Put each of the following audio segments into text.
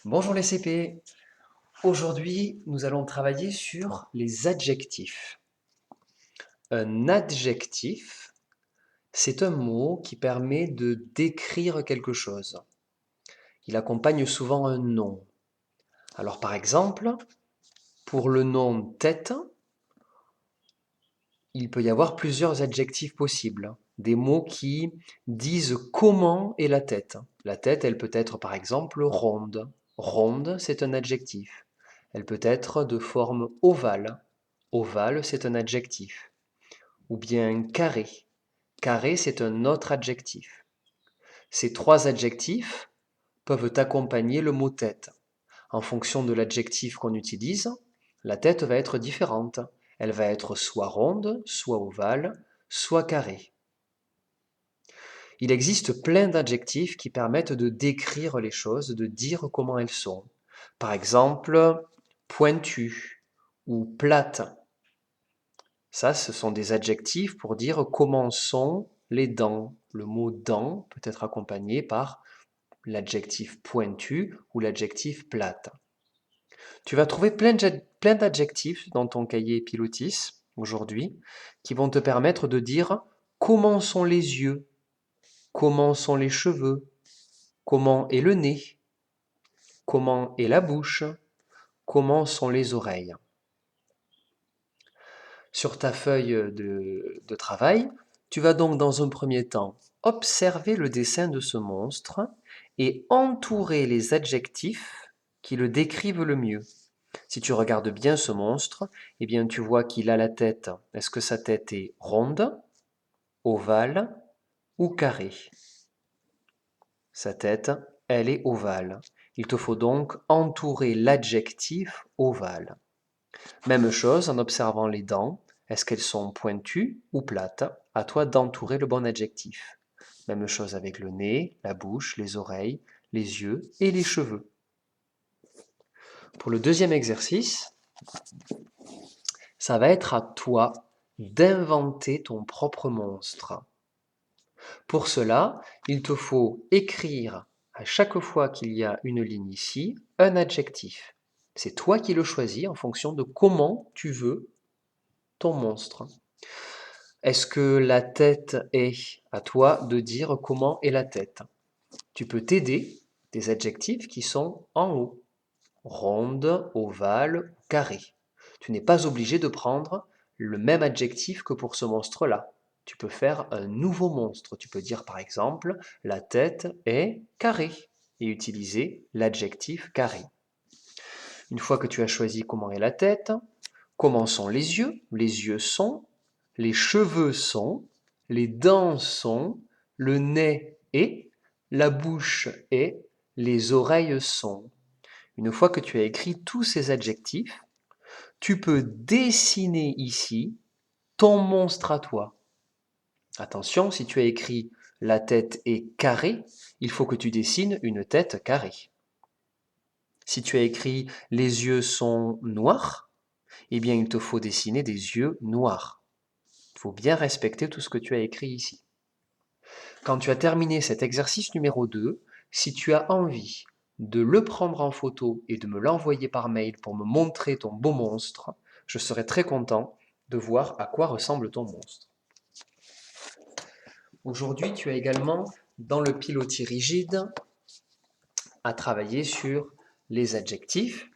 Bonjour les CP. Aujourd'hui, nous allons travailler sur les adjectifs. Un adjectif, c'est un mot qui permet de décrire quelque chose. Il accompagne souvent un nom. Alors par exemple, pour le nom tête, il peut y avoir plusieurs adjectifs possibles. Des mots qui disent comment est la tête. La tête, elle peut être par exemple ronde. Ronde, c'est un adjectif. Elle peut être de forme ovale. Ovale, c'est un adjectif. Ou bien carré. Carré, c'est un autre adjectif. Ces trois adjectifs peuvent accompagner le mot tête. En fonction de l'adjectif qu'on utilise, la tête va être différente. Elle va être soit ronde, soit ovale, soit carrée. Il existe plein d'adjectifs qui permettent de décrire les choses, de dire comment elles sont. Par exemple, pointue ou plate. Ça, ce sont des adjectifs pour dire comment sont les dents. Le mot dent peut être accompagné par l'adjectif pointu ou l'adjectif plate. Tu vas trouver plein d'adjectifs dans ton cahier Pilotis aujourd'hui qui vont te permettre de dire comment sont les yeux, comment sont les cheveux, comment est le nez, comment est la bouche, comment sont les oreilles. Sur ta feuille de travail, tu vas donc dans un premier temps observer le dessin de ce monstre et entourer les adjectifs qui le décrivent le mieux. Si tu regardes bien ce monstre, eh bien tu vois qu'il a la tête. Est-ce que sa tête est ronde, ovale ou carrée? Sa tête, elle est ovale. Il te faut donc entourer l'adjectif ovale. Même chose en observant les dents. Est-ce qu'elles sont pointues ou plates? À toi d'entourer le bon adjectif. Même chose avec le nez, la bouche, les oreilles, les yeux et les cheveux. Pour le deuxième exercice, ça va être à toi d'inventer ton propre monstre. Pour cela, il te faut écrire à chaque fois qu'il y a une ligne ici, un adjectif. C'est toi qui le choisis en fonction de comment tu veux ton monstre. Est-ce que la tête est? À toi de dire comment est la tête. Tu peux t'aider des adjectifs qui sont en haut. Ronde, ovale, carré. Tu n'es pas obligé de prendre le même adjectif que pour ce monstre-là. Tu peux faire un nouveau monstre. Tu peux dire par exemple, la tête est carrée et utiliser l'adjectif carré. Une fois que tu as choisi comment est la tête, comment sont les yeux sont, les cheveux sont, les dents sont, le nez est, la bouche est, les oreilles sont. Une fois que tu as écrit tous ces adjectifs, tu peux dessiner ici ton monstre à toi. Attention, si tu as écrit la tête est carrée, il faut que tu dessines une tête carrée. Si tu as écrit les yeux sont noirs, eh bien il te faut dessiner des yeux noirs. Il faut bien respecter tout ce que tu as écrit ici. Quand tu as terminé cet exercice numéro 2, si tu as envie de le prendre en photo et de me l'envoyer par mail pour me montrer ton beau monstre, je serai très content de voir à quoi ressemble ton monstre. Aujourd'hui, tu as également, dans le pilotis rigide, à travailler sur les adjectifs.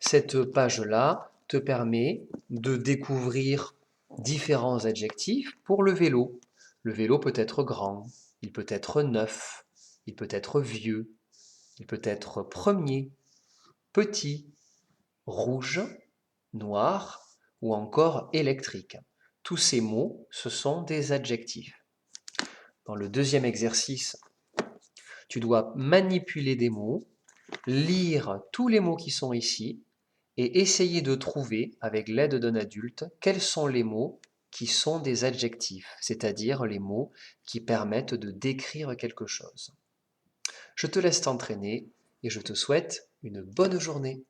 Cette page-là te permet de découvrir différents adjectifs pour le vélo. Le vélo peut être grand, il peut être neuf, il peut être vieux, il peut être premier, petit, rouge, noir ou encore électrique. Tous ces mots, ce sont des adjectifs. Dans le deuxième exercice, tu dois manipuler des mots, lire tous les mots qui sont ici et essayer de trouver, avec l'aide d'un adulte, quels sont les mots qui sont des adjectifs, c'est-à-dire les mots qui permettent de décrire quelque chose. Je te laisse t'entraîner et je te souhaite une bonne journée.